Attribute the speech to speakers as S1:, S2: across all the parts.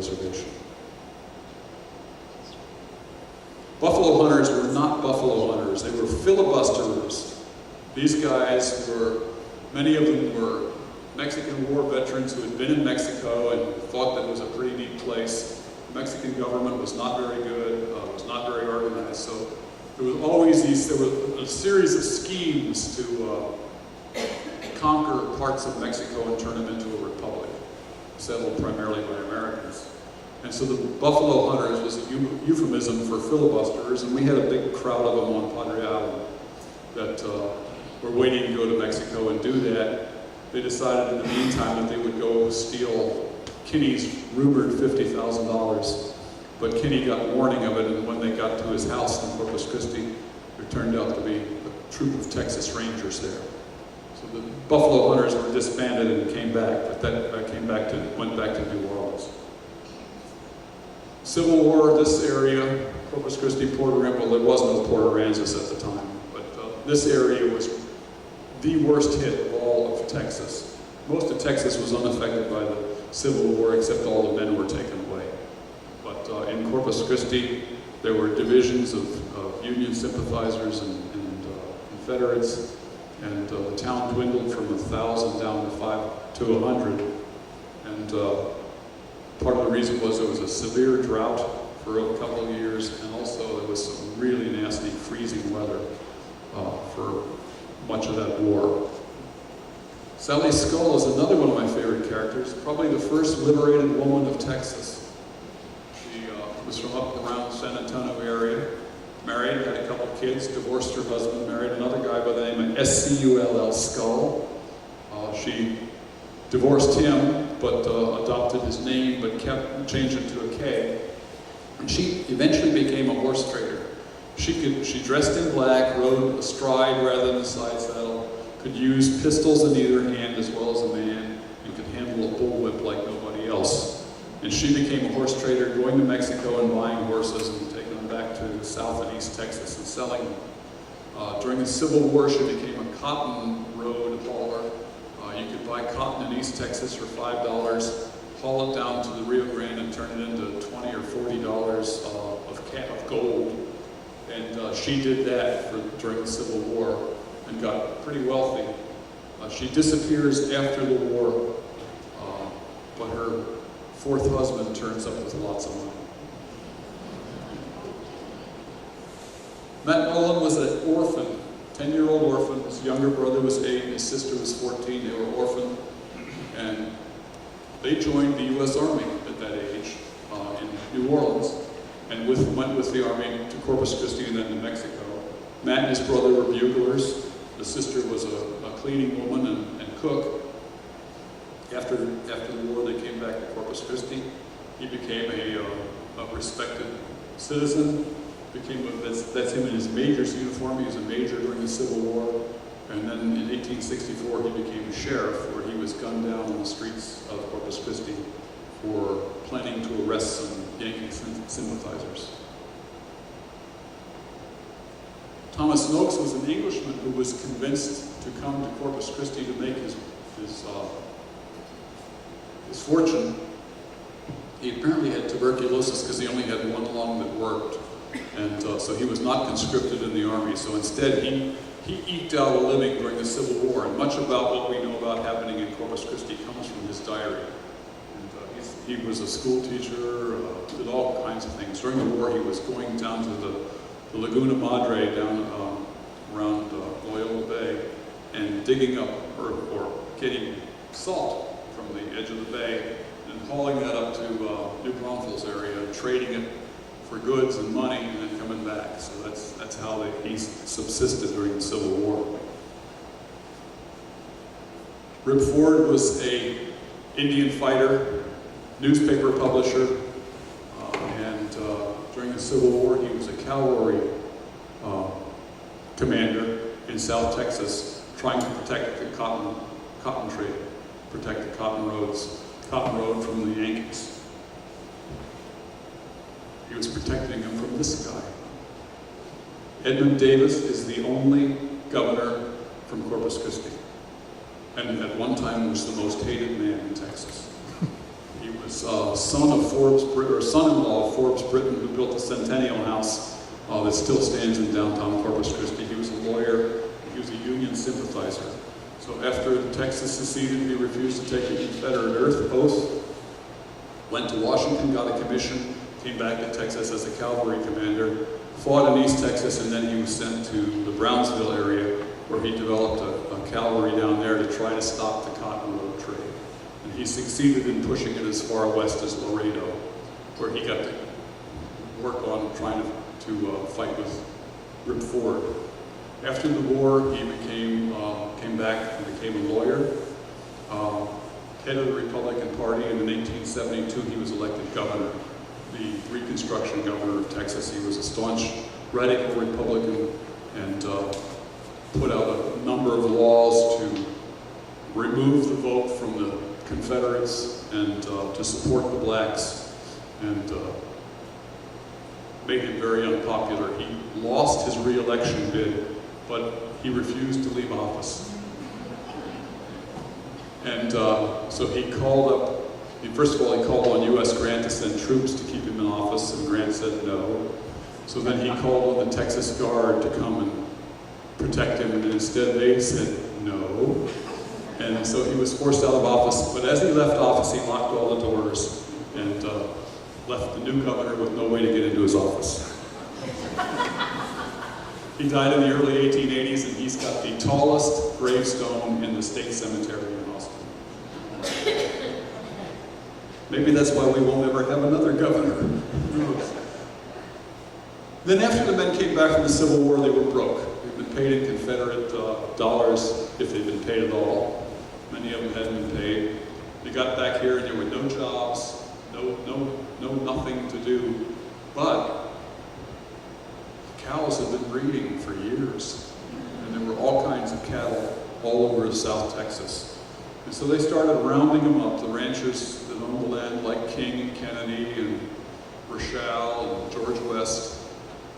S1: reservation. Buffalo hunters were not buffalo hunters, they were filibusterers. These guys were, many of them were Mexican War veterans who had been in Mexico and thought that it was a pretty neat place. The Mexican government was not very good, was not very organized, so there was always there was a series of schemes to conquer parts of Mexico and turn them into a republic, settled primarily by Americans. And so the buffalo hunters was a euphemism for filibusterers, and we had a big crowd of them on Padre Island that were waiting to go to Mexico and do that. They decided in the meantime that they would go steal Kinney's rumored $50,000, but Kinney got warning of it, and when they got to his house in Corpus Christi, there turned out to be a troop of Texas Rangers there. So the buffalo hunters were disbanded and came back, but that went back to New Orleans. Civil War, this area, Corpus Christi, Port Aransas, well, there was no Port Aransas at the time, but this area was the worst hit of all of Texas. Most of Texas was unaffected by the Civil War, except all the men were taken away. But in Corpus Christi, there were divisions of Union sympathizers and Confederates, and the town dwindled from 1,000 down to 100. And part of the reason was there was a severe drought for a couple of years, and also there was some really nasty freezing weather for much of that war. Sally Skull is another one of my favorite characters, probably the first liberated woman of Texas. She was from up around San Antonio area, married, had a couple of kids, divorced her husband, married another guy by the name of S-C-U-L-L, Skull. She divorced him, but adopted his name, but changed it to a K. And she eventually became a horse trader. She dressed in black, rode astride rather than a side saddle, could use pistols in either hand as well as a man, and could handle a bullwhip like nobody else. And she became a horse trader, going to Mexico and buying horses and taking them back to South and East Texas and selling them. During the Civil War, she became a cotton road hauler. You could buy cotton in East Texas for $5, haul it down to the Rio Grande and turn it into $20 or $40 of gold. And she did that during the Civil War and got pretty wealthy. She disappears after the war, but her fourth husband turns up with lots of money. Matt Nolan was an orphan, 10-year-old orphan. His younger brother was 8, his sister was 14. They were orphaned, and they joined the U.S. Army at that age in New Orleans, and went with the Army to Corpus Christi and then to Mexico. Matt and his brother were buglers. The sister was a cleaning woman and cook. After the war, they came back to Corpus Christi. He became a respected citizen. That's him in his major's uniform. He was a major during the Civil War. And then in 1864, he became a sheriff, where he was gunned down on the streets of Corpus Christi for planning to arrest some Yankee sympathizers. Thomas Noakes was an Englishman who was convinced to come to Corpus Christi to make his fortune. He apparently had tuberculosis because he only had one lung that worked, and so he was not conscripted in the Army. So instead, he eked out a living during the Civil War, and much about what we know about happening in Corpus Christi comes from his diary. And he was a school teacher, did all kinds of things. During the war, he was going down to the Laguna Madre down around Loyola Bay and digging up or getting salt from the edge of the bay and hauling that up to New Braunfels area and trading it for goods and money and then coming back. So that's how he subsisted during the Civil War. Rip Ford was a Indian fighter, newspaper publisher, and during the Civil War he was a cavalry commander in South Texas, trying to protect the cotton trade, protect the cotton road from the Yankees. He was protecting them from this guy. Edmund Davis is the only governor from Corpus Christi, and at one time was the most hated man in Texas. He was son-in-law of Forbes Britton, who built the Centennial House that still stands in downtown Corpus Christi. He was a lawyer. He was a Union sympathizer. So after Texas seceded, he refused to take a Confederate oath, went to Washington, got a commission, came back to Texas as a cavalry commander, fought in East Texas, and then he was sent to the Brownsville area, where he developed a cavalry down there to try to stop the cotton road trade. And he succeeded in pushing it as far west as Laredo, where he got to work on trying to fight with Rip Ford. After the war, he came back and became a lawyer, head of the Republican Party, and in 1872 he was elected governor, the Reconstruction governor of Texas. He was a staunch radical Republican and put out a number of laws to remove the vote from the Confederates and to support the blacks, and made him very unpopular. He lost his re-election bid, but he refused to leave office. And so he called up, first of all, he called on U.S. Grant to send troops to keep him in office, and Grant said no. So then he called on the Texas Guard to come and protect him, and instead they said no. And so he was forced out of office, but as he left office, he locked all the doors and left the new governor with no way to get into his office. He died in the early 1880s, and he's got the tallest gravestone in the state cemetery in Austin. Maybe that's why we won't ever have another governor. Who knows? Then after the men came back from the Civil War, they were broke. They'd been paid in Confederate dollars, if they'd been paid at all. Many of them hadn't been paid. They got back here and there were no jobs, no nothing to do. But cows had been breeding for years, and there were all kinds of cattle all over South Texas. And so they started rounding them up. The ranchers that owned the land, like King and Kennedy and Rochelle and George West,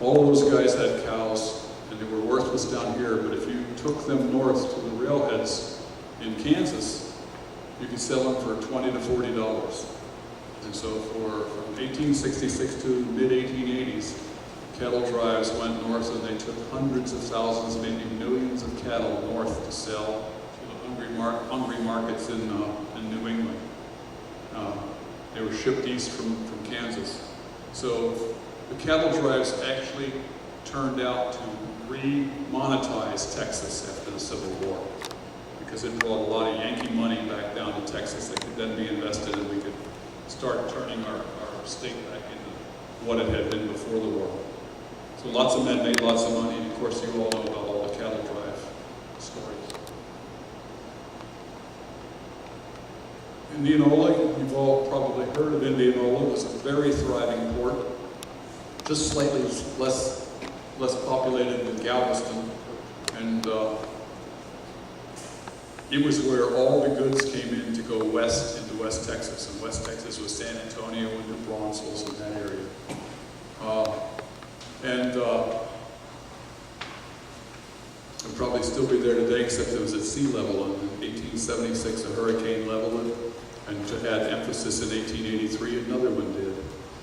S1: all of those guys had cows, and they were worthless down here. But if you took them north to the railheads in Kansas, you could sell them for $20 to $40. And so from 1866 to mid-1880s, cattle drives went north, and they took hundreds of thousands, maybe millions of cattle north to sell to the hungry markets in New England. They were shipped east from Kansas. So the cattle drives actually turned out to re-monetize Texas after the Civil War, because it brought a lot of Yankee money back down to Texas that could then be invested, and we could start turning our state back into what it had been before the war. So lots of men made lots of money, and of course you all know about all the cattle drive stories. Indianola, you've all probably heard of Indianola. It was a very thriving port, just slightly less populated than Galveston, and it was where all the goods came in to go west into West Texas, and West Texas was San Antonio and New Braunfels in that area. It'd probably still be there today, except it was at sea level. In 1876, a hurricane leveled it, and to add emphasis, in 1883, another one did.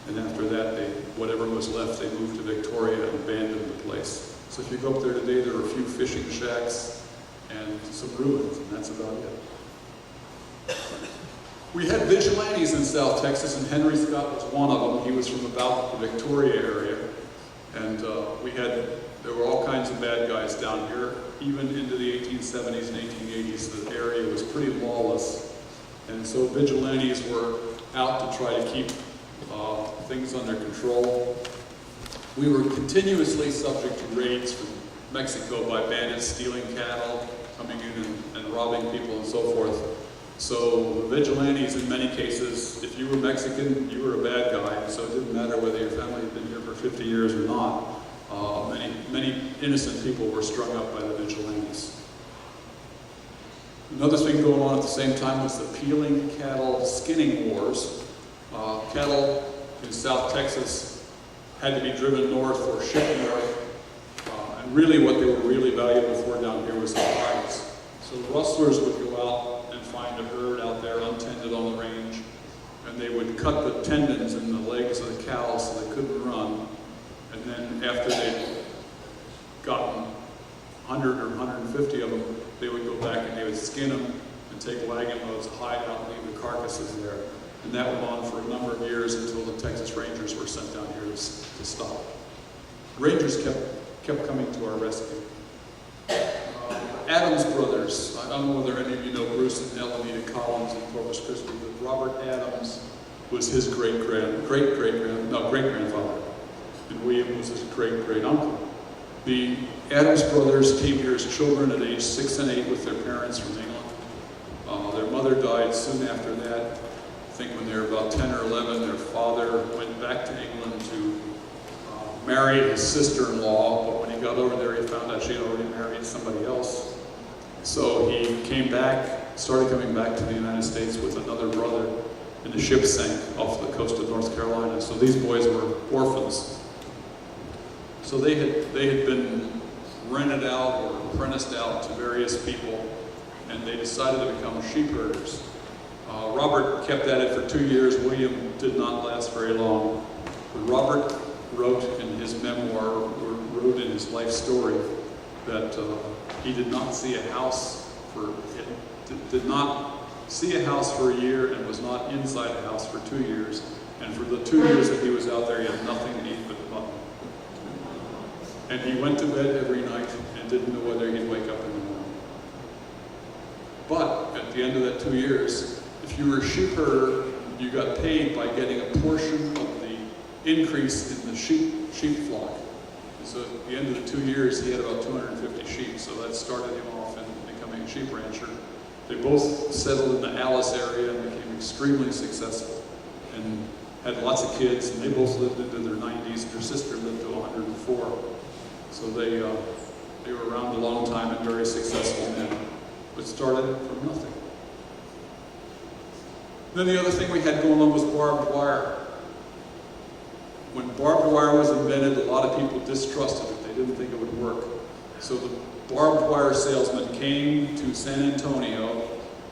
S1: And after that, whatever was left, they moved to Victoria and abandoned the place. So if you go up there today, there are a few fishing shacks and some ruins, and that's about it. We had vigilantes in South Texas, and Henry Scott was one of them. He was from about the Victoria area, and there were all kinds of bad guys down here. Even into the 1870s and 1880s, the area was pretty lawless, and so vigilantes were out to try to keep things under control. We were continuously subject to raids from Mexico by bandits stealing cattle, coming in and robbing people and so forth. So the vigilantes, in many cases, if you were Mexican, you were a bad guy, and so it didn't matter whether your family had been here for 50 years or not. Many innocent people were strung up by the vigilantes. Another thing going on at the same time was the peeling cattle skinning wars. Cattle in South Texas had to be driven north or shipped north, and really what they were really valuable for down here was the hides. So rustlers would go out and find a herd out there untended on the range, and they would cut the tendons in the legs of the cows so they couldn't run. And then after they'd gotten 100 or 150 of them, they would go back and they would skin them and take wagon loads of hide out and leave the carcasses there. And that went on for a number of years until the Texas Rangers were sent down here to stop. Rangers kept coming to our rescue. Adams Brothers. I don't know whether any of you know Bruce and Elenita Collins in Corpus Christi, but Robert Adams was his great-grandfather, and William was his great-great-uncle. The Adams Brothers came here as children at age 6 and 8 with their parents from England. Their mother died soon after that. I think when they were about 10 or 11, their father went back to England to marry his sister-in-law, but when he got over there, he found out she had already married somebody else. So he came back, started coming back to the United States with another brother, and the ship sank off the coast of North Carolina. So these boys were orphans. So they had been rented out or apprenticed out to various people, and they decided to become sheep herders. Robert kept at it for 2 years. William did not last very long. But Robert wrote in his memoir, wrote in his life story, that he did not see a house for a year and was not inside a house for 2 years. And for the 2 years that he was out there, he had nothing to eat but mutton. And he went to bed every night and didn't know whether he'd wake up in the morning. But at the end of that 2 years, if you were a sheep herder, you got paid by getting a portion of the increase in the sheep flock. And so at the end of the 2 years, he had about 250 sheep, so that started him off in becoming a sheep rancher. They both settled in the Alice area and became extremely successful and had lots of kids, and they both lived into their 90s. Their sister lived to 104. So they were around a long time and very successful men, but started from nothing. Then the other thing we had going on was barbed wire. When barbed wire was invented, a lot of people distrusted it. They didn't think it would work. So the barbed wire salesman came to San Antonio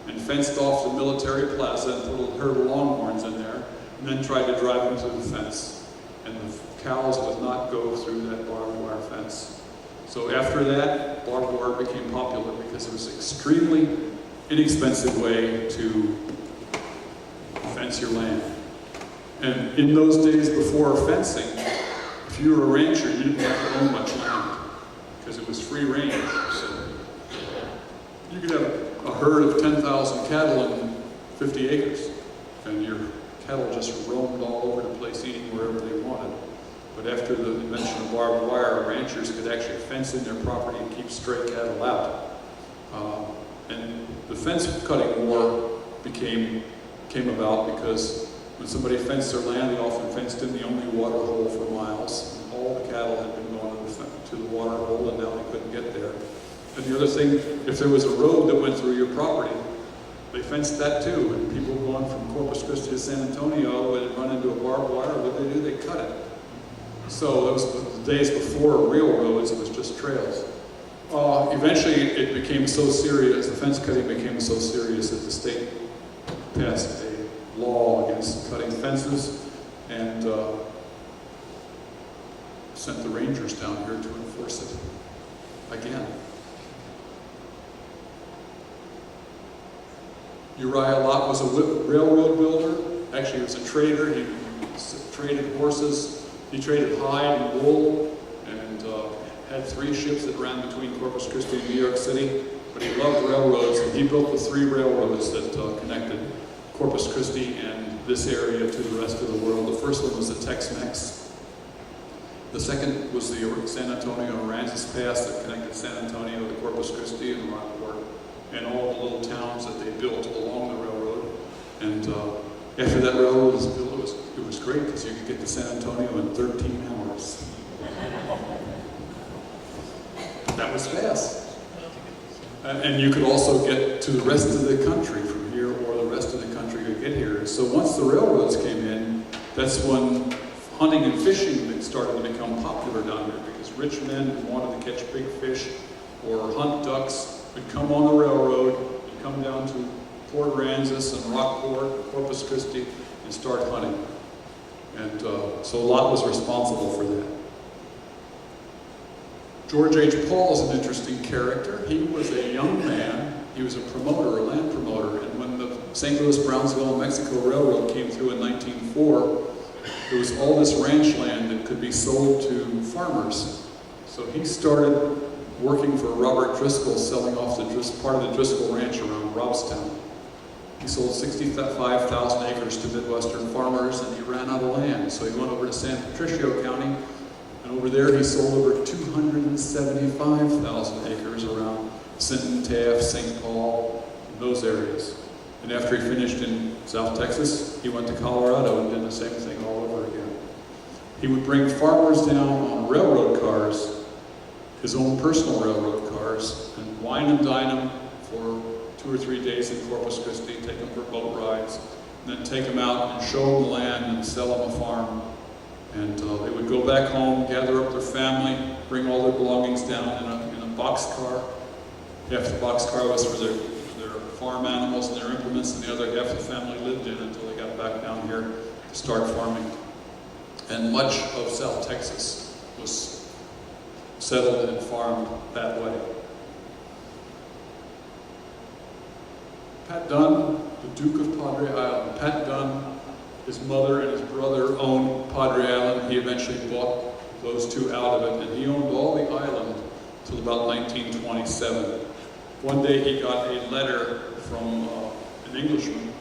S1: and fenced off the military plaza and put a herd of longhorns in there, and then tried to drive them to the fence. And the cows would not go through that barbed wire fence. So after that, barbed wire became popular because it was an extremely inexpensive way to fence your land. And in those days before fencing, if you were a rancher, you didn't have to own much land because it was free range. So you could have a herd of 10,000 cattle in 50 acres, and your cattle just roamed all over the place, eating wherever they wanted. But after the invention of barbed wire, ranchers could actually fence in their property and keep stray cattle out. And the fence cutting war came about because when somebody fenced their land, they often fenced in the only water hole for miles. And all the cattle had been going to the water hole, and now they couldn't get there. And the other thing, if there was a road that went through your property, they fenced that too. And people going from Corpus Christi to San Antonio would run into a barbed wire. What did they do? They cut it. So that was the days before real roads. It was just trails. Eventually, it became so serious. The fence cutting became so serious that the state passed a law against cutting fences and sent the rangers down here to enforce it again. Uriah Lot was a railroad builder. Actually, he was a trader. He traded horses. He traded hide and wool, and had 3 ships that ran between Corpus Christi and New York City. But he loved railroads, and he built the 3 railroads that connected Corpus Christi and this area to the rest of the world. The first one was the Tex-Mex. The second was the San Antonio-Aransas Pass that connected San Antonio to Corpus Christi and Rockport, and all the little towns that they built along the railroad. And after that railroad was built, it was great because you could get to San Antonio in 13 hours. That was fast. And you could also get to the rest of the country from here, or the rest of the country could get here. So once the railroads came in, that's when hunting and fishing started to become popular down here, because rich men who wanted to catch big fish or hunt ducks would come on the railroad and come down to Port Aransas and Rockport, Corpus Christi, and start hunting. And so Lot was responsible for that. George H. Paul is an interesting character. He was a young man. He was a promoter, a land promoter. And when the St. Louis, Brownsville, and Mexico Railroad came through in 1904, there was all this ranch land that could be sold to farmers. So he started working for Robert Driscoll, selling off part of the Driscoll Ranch around Robstown. He sold 65,000 acres to Midwestern farmers, and he ran out of land. So he went over to San Patricio County, and over there he sold over 275,000 acres around Sinton, Taft, St. Paul, those areas. And after he finished in South Texas, he went to Colorado and did the same thing all over again. He would bring farmers down on railroad cars, his own personal railroad cars, and wine and dine them for 2 or 3 days in Corpus Christi, take them for boat rides, and then take them out and show them the land and sell them a farm. And they would go back home, gather up their family, bring all their belongings down in a boxcar. Half the boxcar was for their farm animals and their implements, and the other half the family lived in until they got back down here to start farming. And much of South Texas was settled and farmed that way. Pat Dunn, the Duke of Padre Island. Pat Dunn, his mother and his brother owned Padre Island. He eventually bought those two out of it, and he owned all the island till about 1927. One day he got a letter from an Englishman,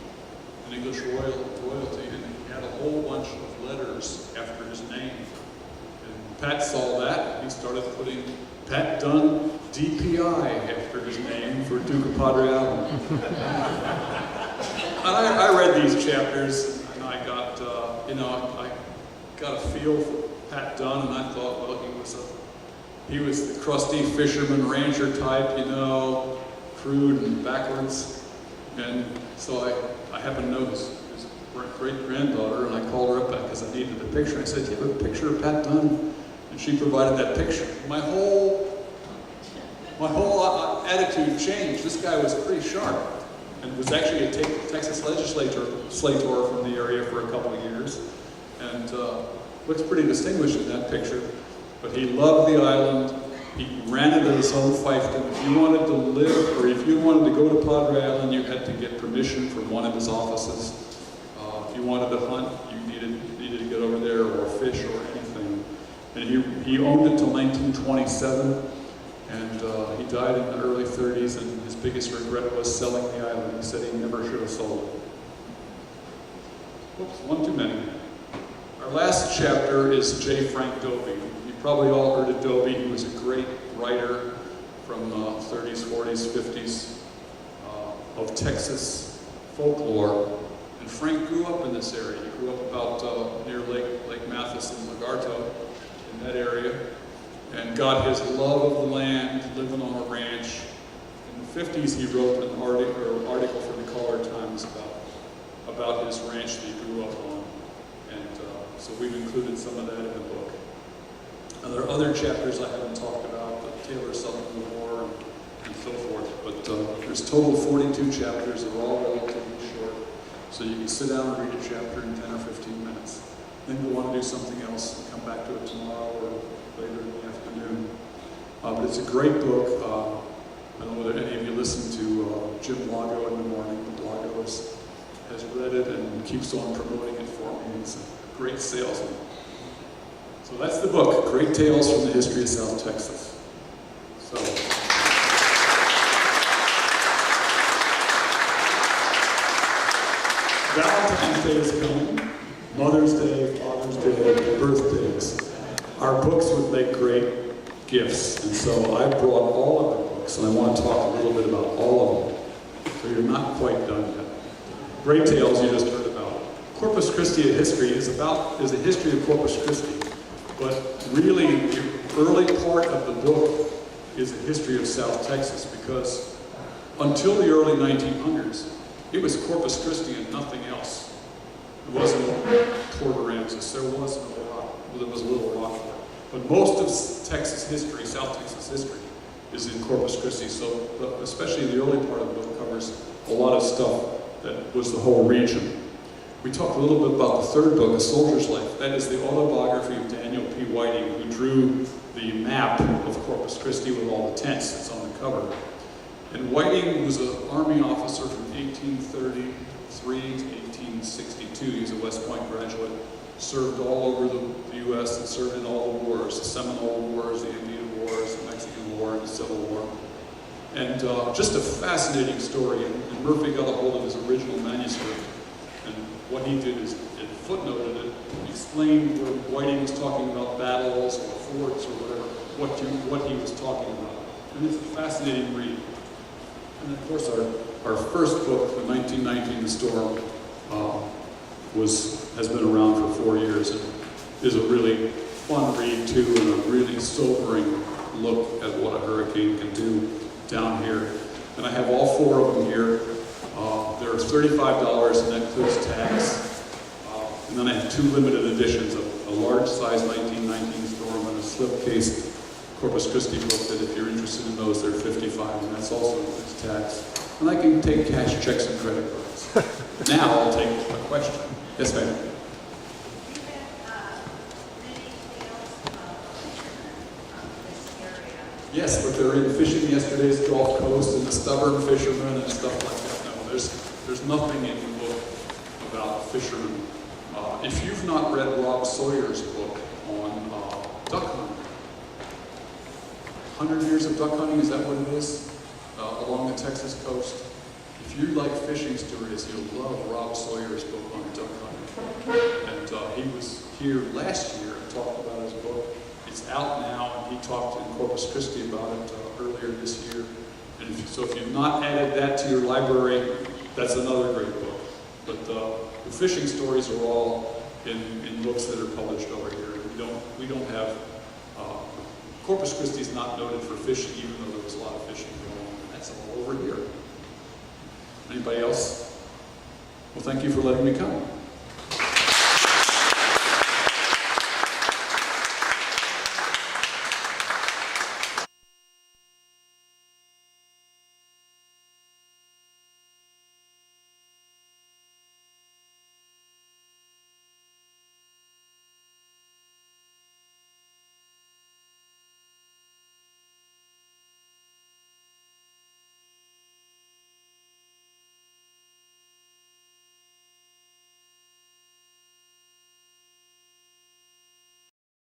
S1: an English royalty, and he had a whole bunch of letters after his name. And Pat saw that, and he started putting Pat Dunn, DPI, after his name for Duke of Padre Island. And I read these chapters, and I got, I got a feel for Pat Dunn, and I thought, well, he was the crusty fisherman rancher type, crude and backwards. And so I happened to know his great-granddaughter, and I called her up back because I needed a picture. I said, do you have a picture of Pat Dunn? And she provided that picture. My whole attitude changed. This guy was pretty sharp, and was actually a Texas legislator from the area for a couple of years, and looks pretty distinguished in that picture. But he loved the island. He ran it at his own fiefdom. If you wanted to live, or if you wanted to go to Padre Island, you had to get permission from one of his offices. If you wanted to hunt, you needed to get over there, or fish, or anything. And he owned it till 1927, and he died in the early 30s, and his biggest regret was selling the island. He said he never should have sold it. Whoops, one too many. Our last chapter is J. Frank Dobie. You probably all heard of Dobie. He was a great writer from 30s, 40s, 50s of Texas folklore. And Frank grew up in this area. He grew up about near Lake Mathis and Lagarto, in that area, and got his love of the land, living on a ranch. In the 50s, he wrote an article for the Caller Times about his ranch that he grew up on. And so we've included some of that in the book. And there are other chapters I haven't talked about, the Taylor Southern War and so forth. But there's total 42 chapters. They're all relatively short. So you can sit down and read a chapter in 10 or 15 minutes. Then you'll want to do something else and come back to it tomorrow or later in the afternoon. But it's a great book. I don't know whether any of you listen to Jim Lago in the morning, but Lago has read it and keeps on promoting it for me. He's a great salesman. So that's the book, Great Tales from the History of South Texas. So, Valentine's Day is coming, Mother's Day, Father's Day, birthdays. Our books would make great gifts, and so I brought all of the books, and I want to talk a little bit about all of them. So you're not quite done yet. Great Tales you just heard about. Corpus Christi, a history, is a history of Corpus Christi. But really, the early part of the book is a history of South Texas, because until the early 1900s, it was Corpus Christi and nothing else. It wasn't Port Aransas. There was a little Rockford. But most of Texas history, South Texas history, is in Corpus Christi. So, especially the early part of the book covers a lot of stuff that was the whole region. We talked a little bit about the third book, A Soldier's Life. That is the autobiography of Daniel P. Whiting, who drew the map of Corpus Christi with all the tents. It's on the cover. And Whiting was an Army officer from 1833 to 1862. He was a West Point graduate, served all over the U.S. and served in all the wars, the Seminole Wars, the Indian Wars, the Mexican War, and the Civil War. And just a fascinating story. And Murphy got a hold of his original manuscript. And what he did is it footnoted it, explained where Whiting was talking about battles or forts or whatever, what he was talking about. And it's a fascinating read. And of course, our first book, The 1919 The Storm, has been around for 4 years and is a really fun read too, and a really sobering look at what a hurricane can do down here. And I have all 4 of them here. They're $35, and that includes tax. And then I have 2 limited editions, a large size 1919 Storm and a slipcase Corpus Christi book that if you're interested in those, they're $55, and that's also includes tax. And I can take cash, checks, and credit cards. Now I'll take a question. Yes, ma'am. Yes, but they're in fishing yesterday's Gulf Coast and the stubborn fishermen and stuff like that. No, there's nothing in the book about fishermen. If you've not read Rob Sawyer's book on duck hunting, 100 Years of Duck Hunting, is that what it is? Along the Texas coast. If you like fishing stories, you'll love Rob Sawyer's book on duck hunting. And he was here last year and talked about his book. It's out now, and he talked in Corpus Christi about it earlier this year. And so if you've not added that to your library, that's another great book. But the fishing stories are all in books that are published over here. We don't have, Corpus Christi is not noted for fishing, even though there was a lot of fishing going on. And that's all over here. Anybody else? Well, thank you for letting me come.